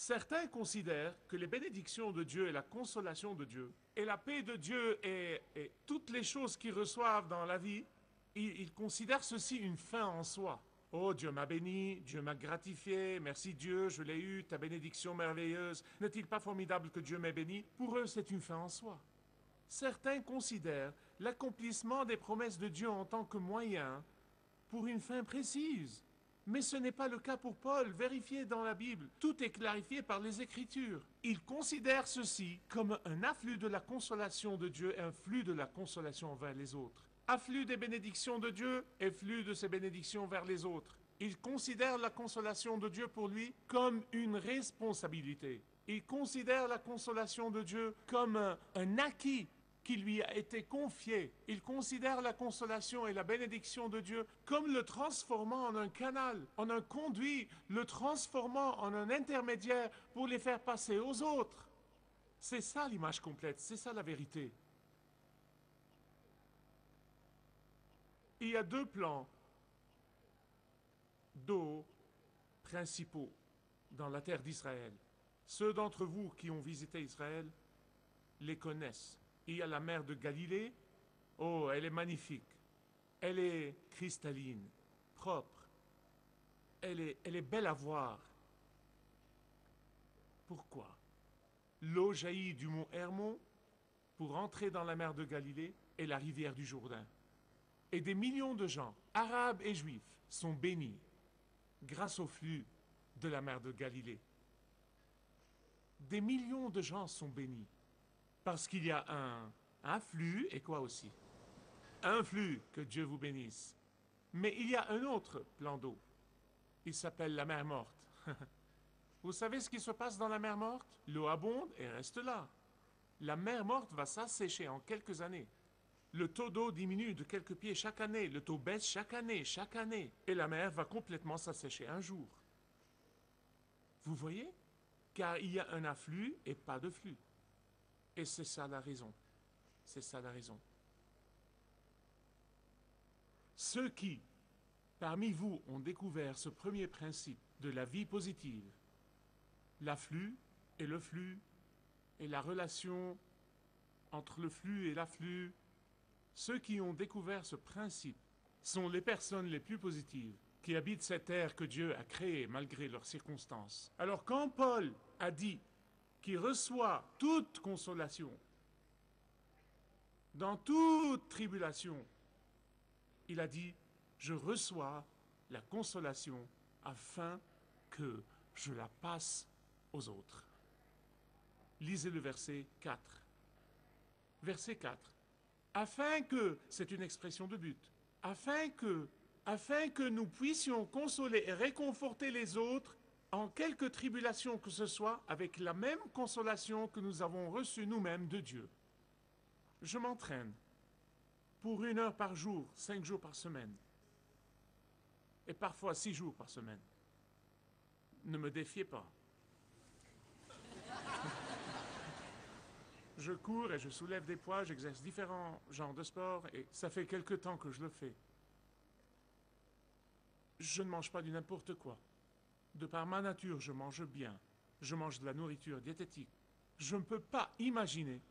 Certains considèrent que les bénédictions de Dieu et la consolation de Dieu et la paix de Dieu et toutes les choses qu'ils reçoivent dans la vie, ils considèrent ceci une fin en soi. Oh, Dieu m'a béni, Dieu m'a gratifié, merci Dieu, je l'ai eu, ta bénédiction merveilleuse. N'est-il pas formidable que Dieu m'ait béni? Pour eux, c'est une fin en soi. Certains considèrent l'accomplissement des promesses de Dieu en tant que moyen pour une fin précise. Mais ce n'est pas le cas pour Paul. Vérifiez dans la Bible. Tout est clarifié par les Écritures. Il considère ceci comme un afflux de la consolation de Dieu et un flux de la consolation vers les autres. Afflux des bénédictions de Dieu et flux de ses bénédictions vers les autres. Il considère la consolation de Dieu pour lui comme une responsabilité. Il considère la consolation de Dieu comme un acquis qui lui a été confié. Il considère la consolation et la bénédiction de Dieu comme le transformant en un canal, en un conduit, le transformant en un intermédiaire pour les faire passer aux autres. C'est ça l'image complète, c'est ça la vérité. Il y a deux plans d'eau principaux dans la terre d'Israël. Ceux d'entre vous qui ont visité Israël les connaissent. Il y a la mer de Galilée. Oh, elle est magnifique. Elle est cristalline, propre. Elle est belle à voir. Pourquoi? L'eau jaillit du mont Hermon pour entrer dans la mer de Galilée et la rivière du Jourdain. Et des millions de gens, arabes et juifs, sont bénis grâce au flux de la mer de Galilée. Des millions de gens sont bénis parce qu'il y a un flux et quoi aussi? Un flux, que Dieu vous bénisse. Mais il y a un autre plan d'eau. Il s'appelle la mer morte. Vous savez ce qui se passe dans la mer morte? L'eau abonde et reste là. La mer morte va s'assécher en quelques années. Le taux d'eau diminue de quelques pieds chaque année. Le taux baisse chaque année, chaque année. Et la mer va complètement s'assécher un jour. Vous voyez? Car il y a un afflux et pas de flux. Et c'est ça la raison. C'est ça la raison. Ceux qui, parmi vous, ont découvert ce premier principe de la vie positive, l'afflux et le flux, et la relation entre le flux et l'afflux, ceux qui ont découvert ce principe sont les personnes les plus positives qui habitent cette terre que Dieu a créée malgré leurs circonstances. Alors quand Paul a dit qu'il reçoit toute consolation, dans toute tribulation, il a dit, je reçois la consolation afin que je la passe aux autres. Lisez le verset 4. Verset 4. Afin que, c'est une expression de but, afin que nous puissions consoler et réconforter les autres en quelque tribulation que ce soit, avec la même consolation que nous avons reçue nous-mêmes de Dieu. Je m'entraîne pour 1 heure par jour, 5 jours par semaine, et parfois 6 jours par semaine. Ne me défiez pas. Je cours et je soulève des poids, j'exerce différents genres de sport, et ça fait quelque temps que je le fais. Je ne mange pas du n'importe quoi. De par ma nature, je mange bien. Je mange de la nourriture diététique. Je ne peux pas imaginer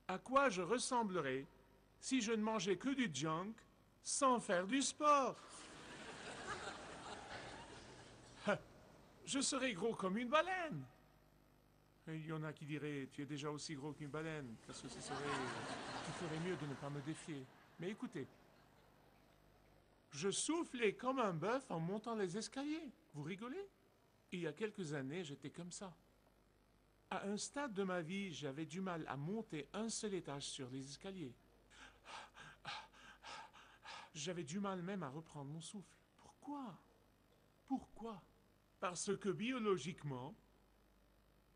à quoi je ressemblerais si je ne mangeais que du junk sans faire du sport. Je serais gros comme une baleine. Et il y en a qui diraient, tu es déjà aussi gros qu'une baleine, parce que tu ferais mieux de ne pas me défier. Mais écoutez, je soufflais comme un bœuf en montant les escaliers. Vous rigolez? Il y a quelques années, j'étais comme ça. À un stade de ma vie, j'avais du mal à monter un seul étage sur les escaliers. J'avais du mal même à reprendre mon souffle. Pourquoi? Pourquoi? Parce que biologiquement,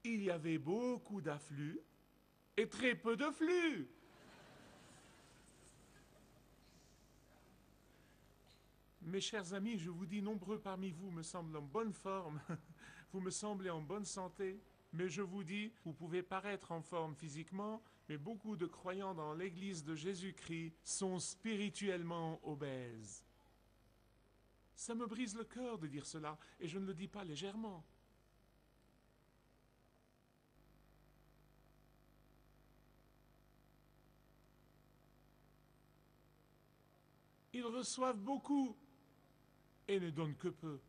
il y avait beaucoup d'afflux et très peu de flux. Mes chers amis, je vous dis, nombreux parmi vous me semblent en bonne forme, vous me semblez en bonne santé, mais je vous dis, vous pouvez paraître en forme physiquement, mais beaucoup de croyants dans l'Église de Jésus-Christ sont spirituellement obèses. Ça me brise le cœur de dire cela, et je ne le dis pas légèrement. Ils reçoivent beaucoup et ne donnent que peu.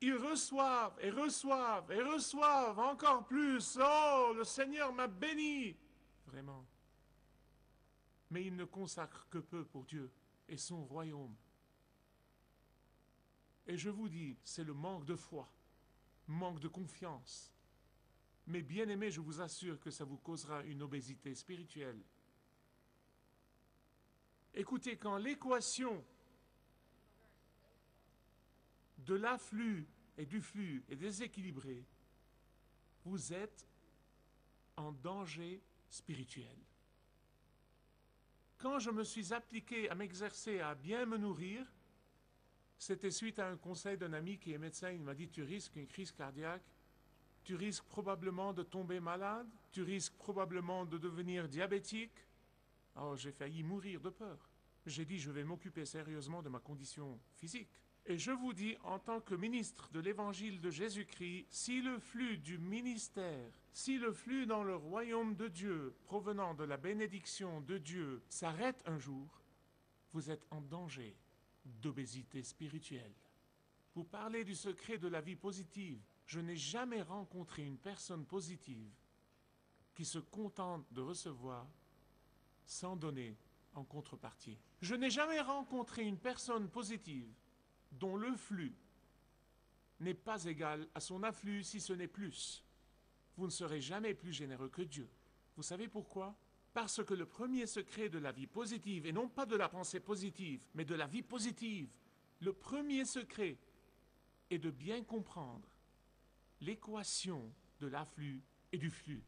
Ils reçoivent et reçoivent et reçoivent encore plus. Oh, le Seigneur m'a béni. Vraiment. Mais ils ne consacrent que peu pour Dieu et son royaume. Et je vous dis, c'est le manque de foi, manque de confiance. Mais bien aimés, je vous assure que ça vous causera une obésité spirituelle. Écoutez, quand l'équation de l'afflux et du flux est déséquilibrée, vous êtes en danger spirituel. Quand je me suis appliqué à m'exercer à bien me nourrir, c'était suite à un conseil d'un ami qui est médecin. Il m'a dit, tu risques une crise cardiaque, tu risques probablement de tomber malade, tu risques probablement de devenir diabétique. Alors j'ai failli mourir de peur. J'ai dit, je vais m'occuper sérieusement de ma condition physique. Et je vous dis, en tant que ministre de l'évangile de Jésus-Christ, si le flux du ministère, si le flux dans le royaume de Dieu, provenant de la bénédiction de Dieu, s'arrête un jour, vous êtes en danger d'obésité spirituelle. Vous parlez du secret de la vie positive. Je n'ai jamais rencontré une personne positive qui se contente de recevoir sans donner en contrepartie. Je n'ai jamais rencontré une personne positive dont le flux n'est pas égal à son afflux, si ce n'est plus. Vous ne serez jamais plus généreux que Dieu. Vous savez pourquoi? Parce que le premier secret de la vie positive, et non pas de la pensée positive, mais de la vie positive, le premier secret est de bien comprendre l'équation de l'afflux et du flux.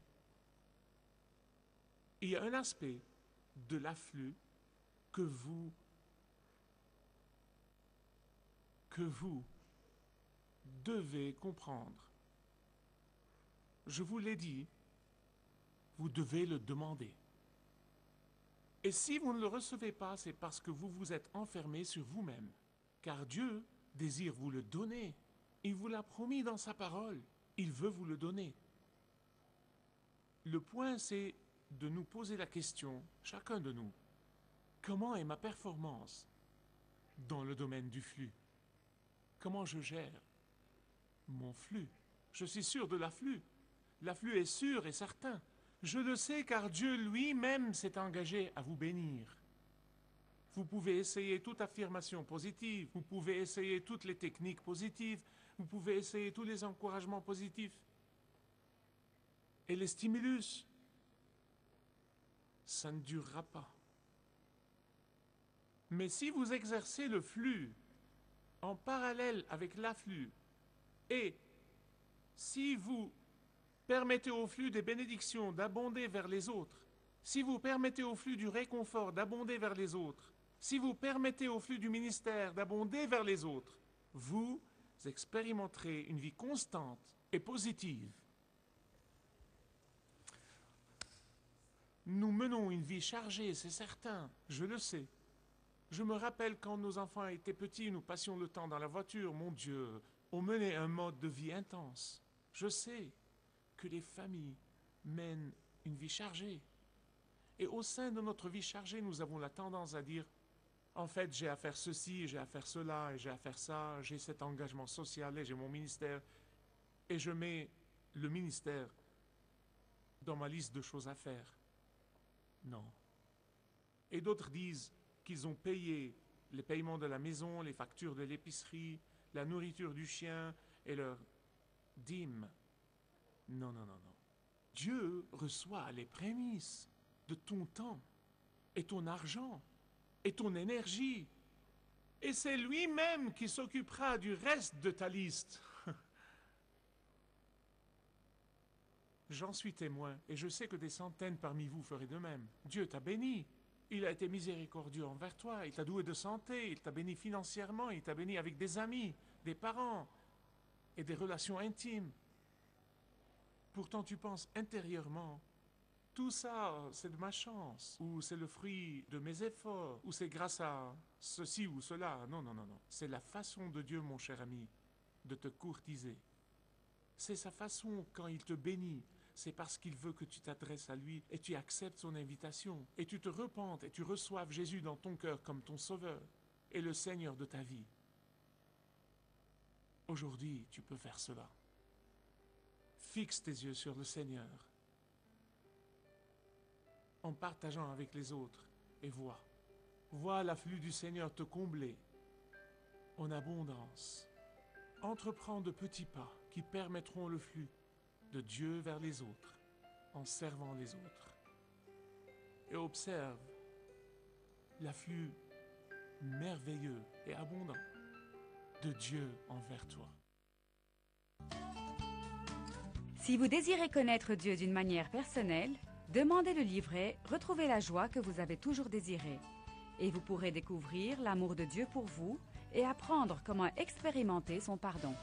Il y a un aspect de l'afflux que vous devez comprendre. Je vous l'ai dit, vous devez le demander. Et si vous ne le recevez pas, c'est parce que vous vous êtes enfermé sur vous-même. Car Dieu désire vous le donner. Il vous l'a promis dans sa parole. Il veut vous le donner. Le point, c'est de nous poser la question, chacun de nous, comment est ma performance dans le domaine du flux? Comment je gère mon flux? Je suis sûr de l'afflux. L'afflux est sûr et certain. Je le sais car Dieu lui-même s'est engagé à vous bénir. Vous pouvez essayer toute affirmation positive, vous pouvez essayer toutes les techniques positives, vous pouvez essayer tous les encouragements positifs et les stimulus. Ça ne durera pas. Mais si vous exercez le flux en parallèle avec l'afflux et si vous permettez au flux des bénédictions d'abonder vers les autres, si vous permettez au flux du réconfort d'abonder vers les autres, si vous permettez au flux du ministère d'abonder vers les autres, vous expérimenterez une vie constante et positive. Nous menons une vie chargée, c'est certain, je le sais. Je me rappelle quand nos enfants étaient petits, nous passions le temps dans la voiture, mon Dieu, on menait un mode de vie intense. Je sais que les familles mènent une vie chargée. Et au sein de notre vie chargée, nous avons la tendance à dire, en fait, j'ai à faire ceci, j'ai à faire cela, et j'ai à faire ça, j'ai cet engagement social, et j'ai mon ministère, et je mets le ministère dans ma liste de choses à faire. Non. Et d'autres disent qu'ils ont payé les paiements de la maison, les factures de l'épicerie, la nourriture du chien et leur dîme. Non, non, non, non. Dieu reçoit les prémices de ton temps et ton argent et ton énergie. Et c'est lui-même qui s'occupera du reste de ta liste. J'en suis témoin et je sais que des centaines parmi vous feraient de même. Dieu t'a béni. Il a été miséricordieux envers toi. Il t'a doué de santé. Il t'a béni financièrement. Il t'a béni avec des amis, des parents et des relations intimes. Pourtant, tu penses intérieurement, tout ça, c'est de ma chance, ou c'est le fruit de mes efforts, ou c'est grâce à ceci ou cela. Non, non, non, non. C'est la façon de Dieu, mon cher ami, de te courtiser. C'est sa façon quand il te bénit. c'est parce qu'il veut que tu t'adresses à lui et tu acceptes son invitation et tu te repentes et tu reçoives Jésus dans ton cœur comme ton sauveur et le Seigneur de ta vie. Aujourd'hui, tu peux faire cela. Fixe tes yeux sur le Seigneur en partageant avec les autres et vois l'afflux du Seigneur te combler en abondance. Entreprends de petits pas qui permettront le flux de Dieu vers les autres, en servant les autres. Et observe l'afflux merveilleux et abondant de Dieu envers toi. Si vous désirez connaître Dieu d'une manière personnelle, demandez le livret « Retrouvez la joie que vous avez toujours désirée » et vous pourrez découvrir l'amour de Dieu pour vous et apprendre comment expérimenter son pardon.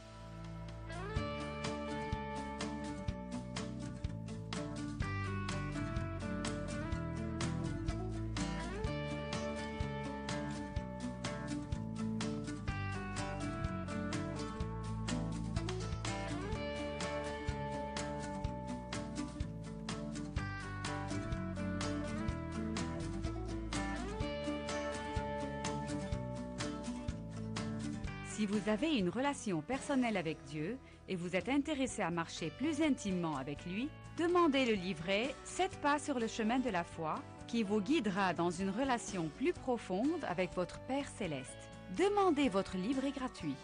Si vous avez une relation personnelle avec Dieu et vous êtes intéressé à marcher plus intimement avec lui, demandez le livret « 7 pas sur le chemin de la foi » qui vous guidera dans une relation plus profonde avec votre Père Céleste. Demandez votre livret gratuit.